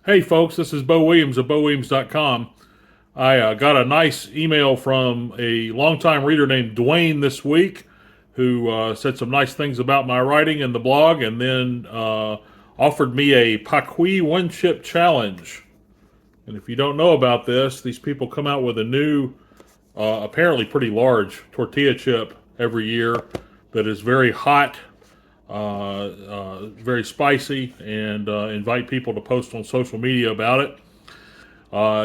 Hey folks, this is Bo Williams of BoWilliams.com. I got a nice email from a longtime reader named Dwayne this week who said some nice things about my writing in the blog and then offered me a Paqui one chip challenge. And if you don't know about this, these people come out with a new, apparently pretty large tortilla chip every year that is very hot, very spicy, and invite people to post on social media about it.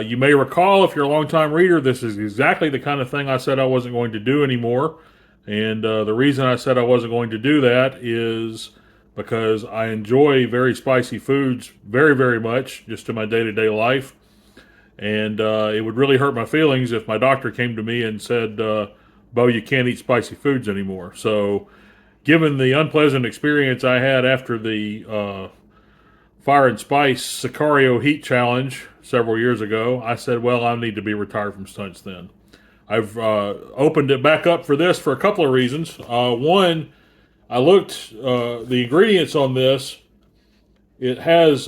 You may recall, if you're a longtime reader, this is exactly the kind of thing I said I wasn't going to do anymore. And the reason I said I wasn't going to do that is because I enjoy very spicy foods very, very much just in my day to day life. And it would really hurt my feelings if my doctor came to me and said, Bo, you can't eat spicy foods anymore. So, given the unpleasant experience I had after the Fire and Spice Sicario Heat Challenge several years ago, I said, well, I need to be retired from stunts then. I've opened it back up for this for a couple of reasons. One, I looked the ingredients on this. It has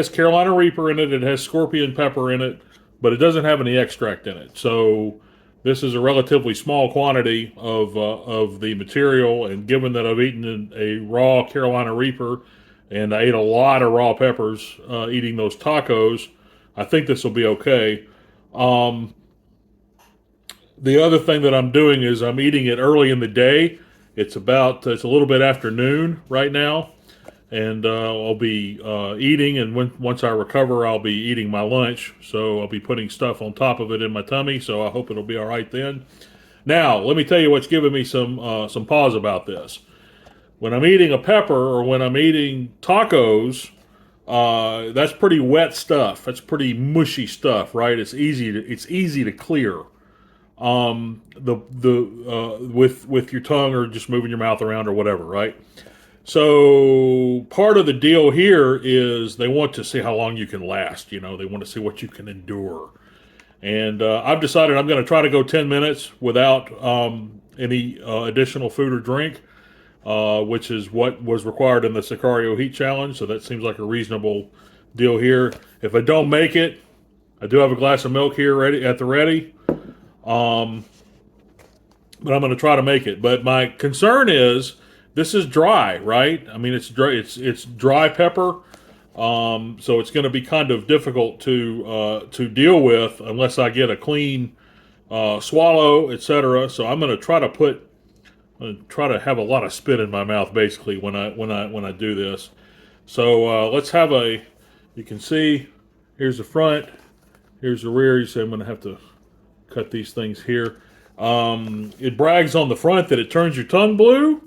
Carolina Reaper in it. It has scorpion pepper in it, but it doesn't have any extract in it. So this is a relatively small quantity of the material. And given that I've eaten a raw Carolina Reaper and I ate a lot of raw peppers eating those tacos, I think this will be okay. The other thing that I'm doing is I'm eating it early in the day. It's a little bit after noon right now, and I'll be eating. And once I recover, I'll be eating my lunch. So I'll be putting stuff on top of it in my tummy. So I hope it'll be all right then. Now, let me tell you what's giving me some pause about this. When I'm eating a pepper or when I'm eating tacos, that's pretty wet stuff. That's pretty mushy stuff, right? It's easy to clear. With your tongue or just moving your mouth around or whatever, right? So part of the deal here is they want to see how long you can last. You know, they want to see what you can endure. And I've decided I'm going to try to go 10 minutes without any additional food or drink, which is what was required in the Sicario Heat Challenge. So that seems like a reasonable deal here. If I don't make it, I do have a glass of milk here ready at the ready. But I'm going to try to make it. But my concern is this is dry, right? I mean, it's dry. It's dry pepper, so it's going to be kind of difficult to deal with unless I get a clean swallow, etc. So I'm going to try to have a lot of spit in my mouth basically when I do this. So let's have a. You can see here's the front, here's the rear. You say I'm going to have to cut these things here. It brags on the front that it turns your tongue blue.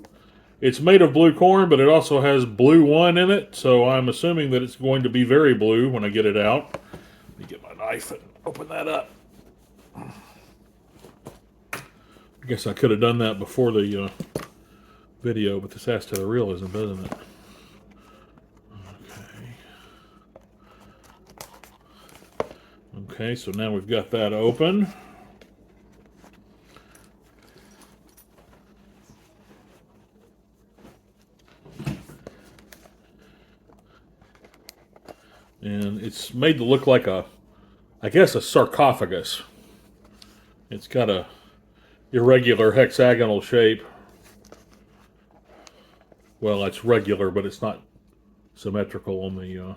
It's made of blue corn, but it also has blue one in it, so I'm assuming that it's going to be very blue when I get it out. Let me get my knife and open that up. I guess I could have done that before the video, but this adds to the realism, doesn't it? Okay, so now we've got that open. And it's made to look like I guess a sarcophagus. It's got a irregular hexagonal shape. Well, it's regular, but it's not symmetrical on the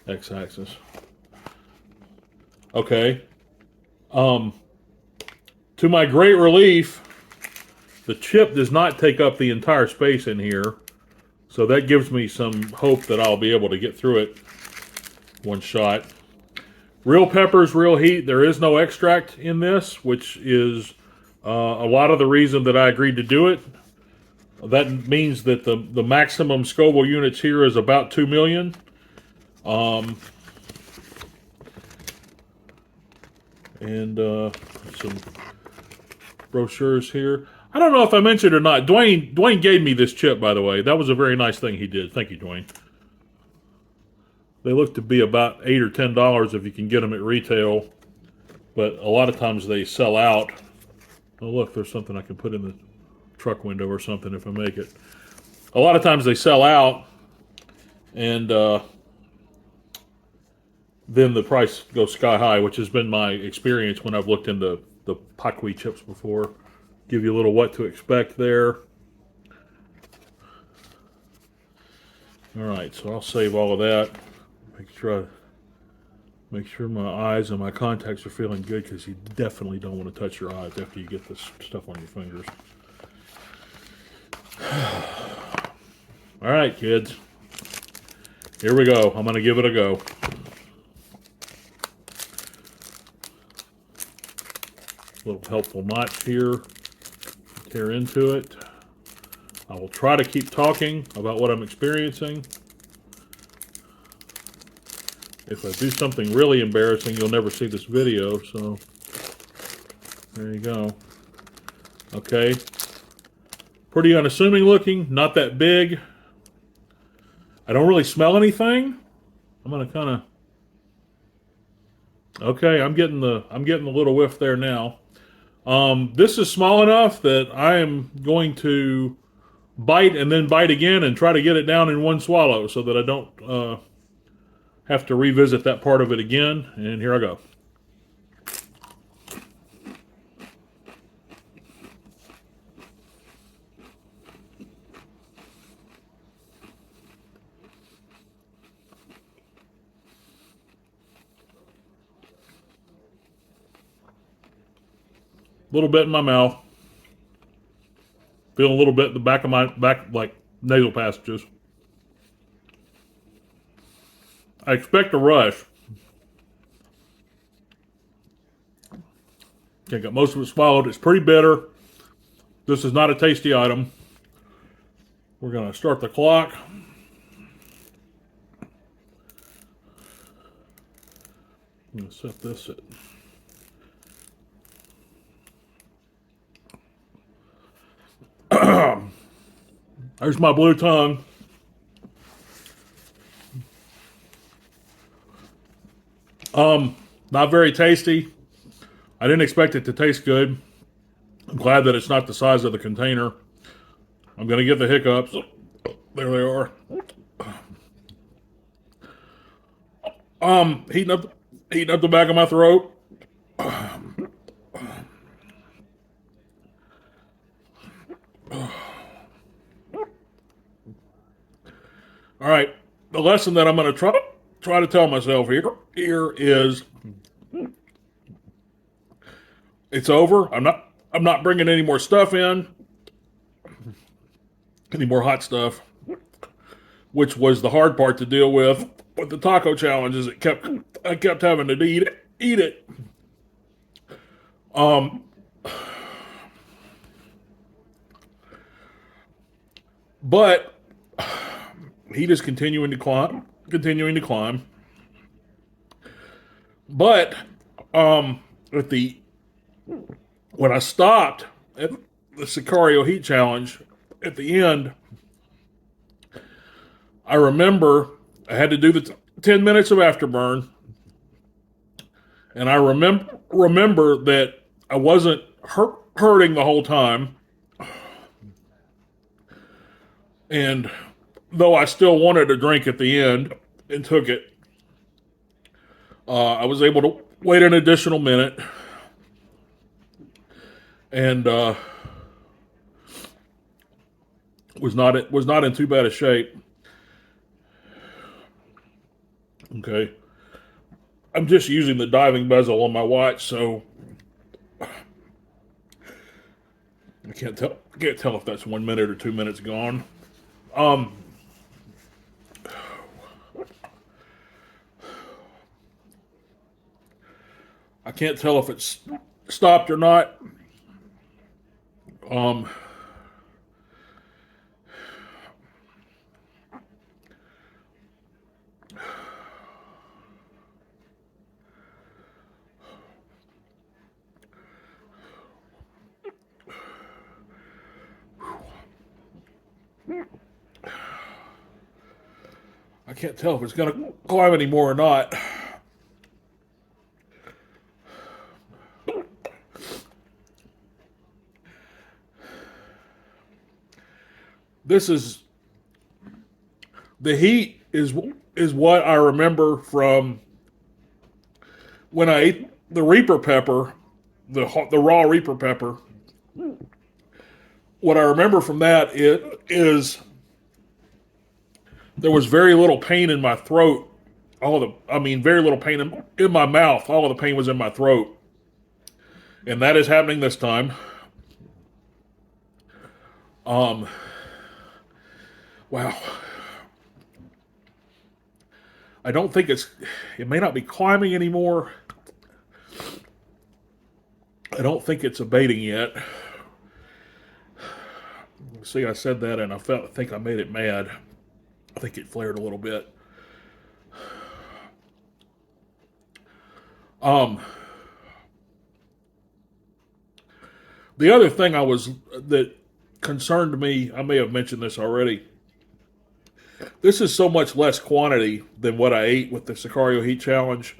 x-axis. Okay. To my great relief, the chip does not take up the entire space in here, so that gives me some hope that I'll be able to get through it one shot. Real peppers, real heat. There is no extract in this, which is a lot of the reason that I agreed to do it. That means that the maximum Scoville units here is about 2 million. And some brochures here. I don't know if I mentioned or not. Dwayne gave me this chip, by the way. That was a very nice thing he did. Thank you, Dwayne. They look to be about $8 or $10 if you can get them at retail, but a lot of times they sell out. Oh, look, there's something I can put in the truck window or something if I make it. A lot of times they sell out, and then the price goes sky high, which has been my experience when I've looked into the Paqui chips before. Give you a little what to expect there. All right, so I'll save all of that. Make sure my eyes and my contacts are feeling good, because you definitely don't want to touch your eyes after you get this stuff on your fingers. All right, kids. Here we go. I'm going to give it a go. Little helpful notch here. Tear into it. I will try to keep talking about what I'm experiencing. If I do something really embarrassing, you'll never see this video, so there you go. Okay. Pretty unassuming looking, not that big. I don't really smell anything. I'm gonna kind of. Okay, I'm getting the little whiff there now. This is small enough that I am going to bite and then bite again and try to get it down in one swallow, so that I don't have to revisit that part of it again. And here I go. A little bit in my mouth. Feel a little bit in the back of my like nasal passages. I expect a rush. Okay, got most of it swallowed. It's pretty bitter. This is not a tasty item. We're going to start the clock. I'm going to set this at. There's my blue tongue. Not very tasty. I didn't expect it to taste good. I'm glad that it's not the size of the container. I'm going to get the hiccups. There they are. Heating up the back of my throat. All right, the lesson that I'm going to try to tell myself here is it's over. I'm not bringing any more stuff in, any more hot stuff, which was the hard part to deal with the taco challenges. I kept having to eat it. But heat is continuing to climb. But when I stopped at the Sicario Heat Challenge at the end, I remember I had to do the 10 minutes of afterburn, and I remember that I wasn't hurting the whole time, and though I still wanted a drink at the end and took it, I was able to wait an additional minute, and was not in too bad a shape. Okay, I'm just using the diving bezel on my watch, so I can't tell if that's 1 minute or 2 minutes gone. I can't tell if it's stopped or not. I can't tell if it's going to climb anymore or not. This is the heat is what I remember from when I ate the Reaper pepper, the raw Reaper pepper, what I remember from that is there was very little pain in my throat. Very little pain in my mouth. All of the pain was in my throat, and that is happening this time. Um, wow. I don't think it may not be climbing anymore. I don't think it's abating yet. See, I said that and I think I made it mad. I think it flared a little bit. Um, the other thing that concerned me, I may have mentioned this already. This is so much less quantity than what I ate with the Sicario Heat Challenge.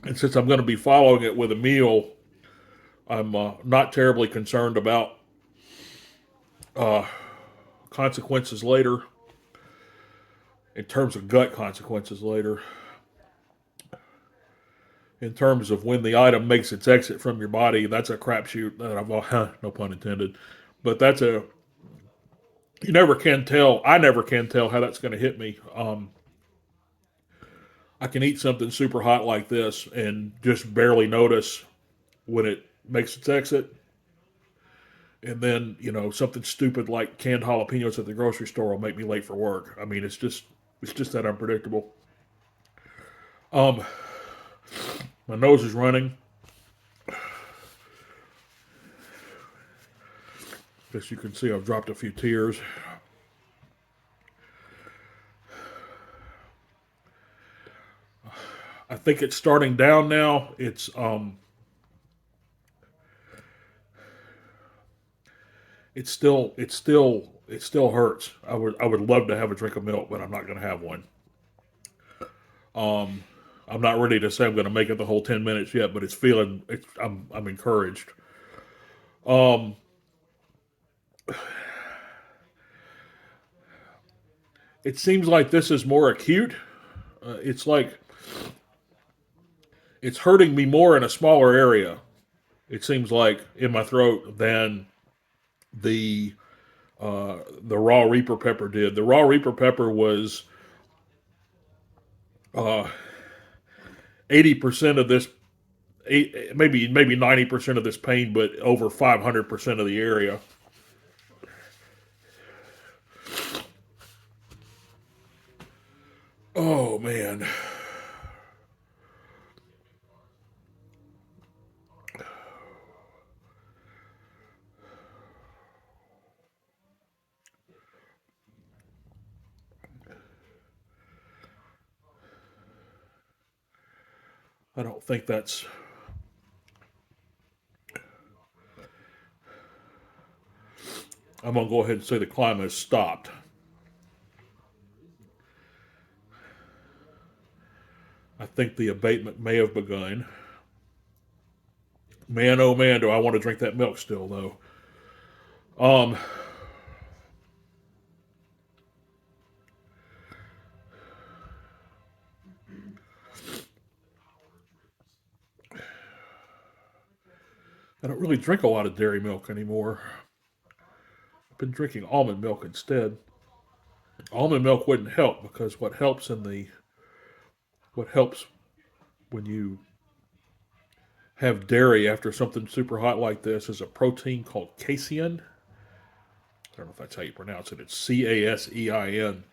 And since I'm going to be following it with a meal, I'm not terribly concerned about uh, consequences later, in terms of gut consequences later, in terms of when the item makes its exit from your body. That's a crapshoot that no pun intended, but you never can tell. I never can tell how that's going to hit me. I can eat something super hot like this and just barely notice when it makes its exit. And then, something stupid like canned jalapenos at the grocery store will make me late for work. I mean, it's just that unpredictable. Um, my nose is running. As you can see, I've dropped a few tears. I think it's starting down now. It still hurts. I would love to have a drink of milk, but I'm not going to have one. Um, I'm not ready to say I'm going to make it the whole 10 minutes yet, but I'm encouraged. Um, it seems like this is more acute. It's like it's hurting me more in a smaller area. It seems like in my throat than the the raw Reaper pepper did. The raw Reaper pepper was uh, 80% of this, maybe 90% of this pain, but over 500% of the area. Oh man. I don't think that's. I'm going to go ahead and say the climb has stopped. I think the abatement may have begun. Man, oh man, do I want to drink that milk still, though. Um, I don't really drink a lot of dairy milk anymore. I've been drinking almond milk instead. Almond milk wouldn't help because what helps when you have dairy after something super hot like this is a protein called casein. I don't know if that's how you pronounce it. It's Casein,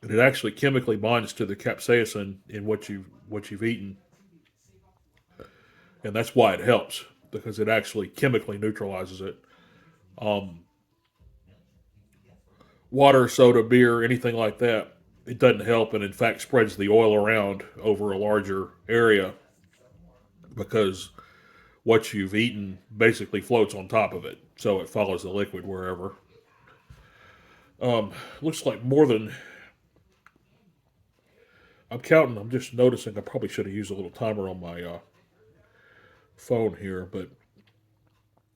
and it actually chemically binds to the capsaicin in what you've eaten, and that's why it helps because it actually chemically neutralizes it. Um, Water, soda, beer, anything like that, it doesn't help, and in fact spreads the oil around over a larger area because what you've eaten basically floats on top of it, so it follows the liquid wherever. Looks like more than I'm counting. I'm just noticing I probably should have used a little timer on my phone here, but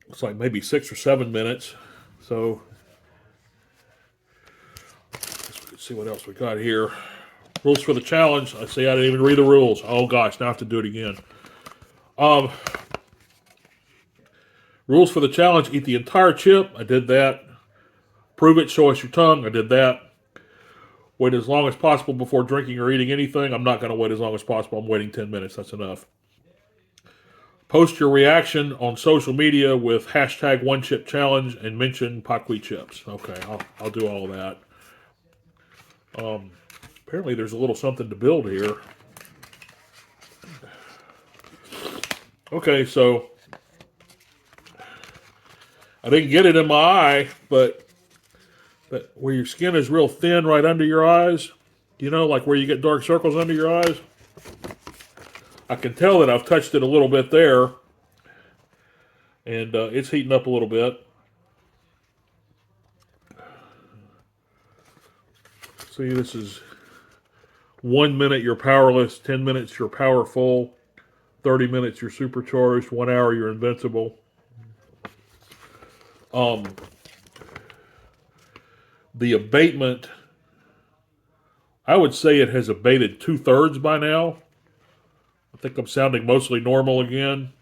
looks like maybe 6 or 7 minutes. So let's see what else we got here. Rules for the challenge. I say I didn't even read the rules. Oh gosh, now I have to do it again. Um, Rules for the challenge: eat the entire chip. I did that. Prove it. Show us your tongue. I did that. Wait as long as possible before drinking or eating anything. I'm not going to wait as long as possible. I'm waiting 10 minutes. That's enough. Post your reaction on social media with hashtag one chip challenge and mention Paqui chips. Okay, I'll do all of that. Apparently there's a little something to build here. Okay, so I didn't get it in my eye, but where your skin is real thin right under your eyes, you know, like where you get dark circles under your eyes, I can tell that I've touched it a little bit there, and it's heating up a little bit. See, this is 1 minute you're powerless, 10 minutes you're powerful, 30 minutes you're supercharged, 1 hour you're invincible. The abatement, I would say it has abated 2/3 by now. I think I'm sounding mostly normal again.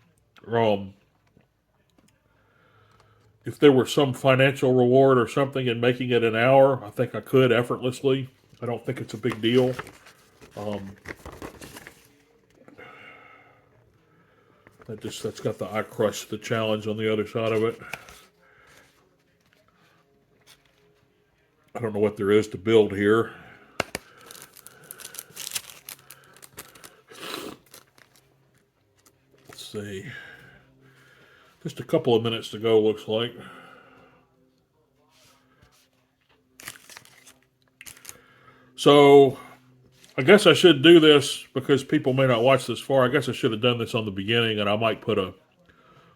If there were some financial reward or something in making it an hour, I think I could effortlessly. I don't think it's a big deal. That's got the I Crush the challenge on the other side of it. I don't know what there is to build here. Let's see. Just a couple of minutes to go, looks like. So, I guess I should do this because people may not watch this far. I guess I should have done this on the beginning, and I might put a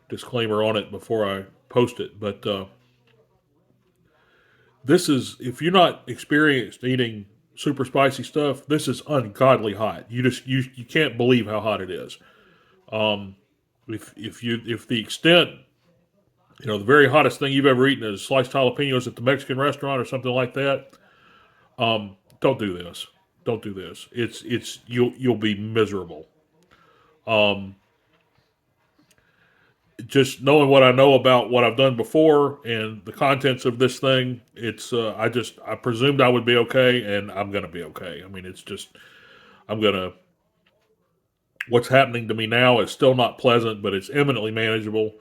disclaimer on it before I post it. But this is, if you're not experienced eating super spicy stuff, this is ungodly hot. You can't believe how hot it is. If the extent, you know, the very hottest thing you've ever eaten is sliced jalapenos at the Mexican restaurant or something like that, don't do this. Don't do this. You'll be miserable. Just knowing what I know about what I've done before and the contents of this thing, I presumed I would be okay, and I'm gonna be okay. I mean, what's happening to me now is still not pleasant, but it's eminently manageable.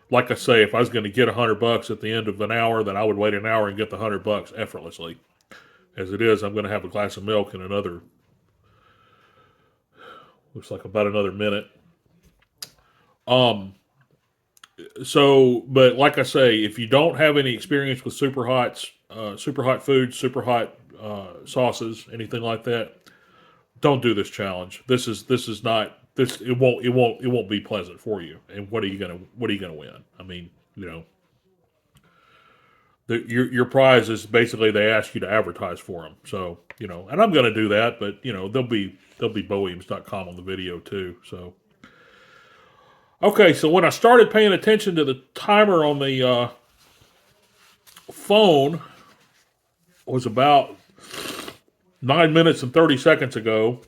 Like I say, if I was going to get $100 at the end of an hour, then I would wait an hour and get the $100 effortlessly. As it is, I'm going to have a glass of milk in looks like about another minute. But like I say, if you don't have any experience with super hot foods, super hot sauces, anything like that, don't do this challenge. It won't be pleasant for you. And what are you gonna win? I mean, you know, your prize is basically they ask you to advertise for them. So, you know, and I'm going to do that, but you know, there'll be boeams.com on the video too. So, okay, so when I started paying attention to the timer on the phone was about 9 minutes and 30 seconds ago.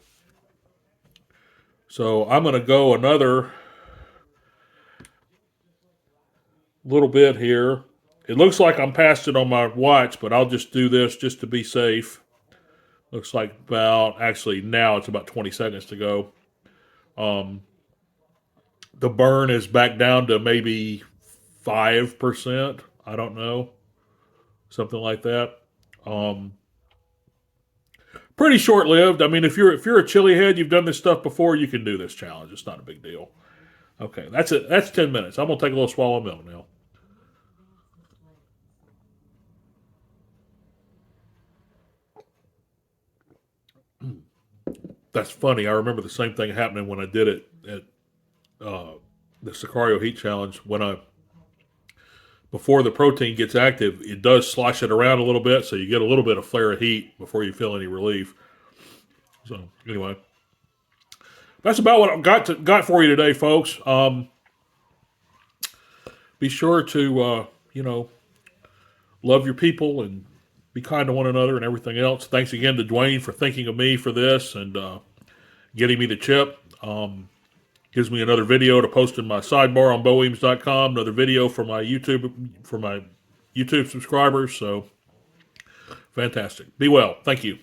So I'm going to go another little bit here. It looks like I'm past it on my watch, but I'll just do this just to be safe. Looks like actually now it's about 20 seconds to go. The burn is back down to maybe 5%. I don't know. Something like that. Pretty short-lived. I mean, if you're a chili head, you've done this stuff before, you can do this challenge. It's not a big deal. Okay, that's it. That's 10 minutes. I'm going to take a little swallow of milk now. That's funny. I remember the same thing happening when I did it at the Sicario Heat Challenge. Before the protein gets active, it does slosh it around a little bit, so you get a little bit of flare of heat before you feel any relief. So anyway, that's about what I've got for you today, folks. Be sure to love your people and be kind to one another and everything else. Thanks again to Dwayne for thinking of me for this and getting me the chip. Gives me another video to post in my sidebar on boeems.com, another video for my YouTube subscribers. So fantastic. Be well. Thank you.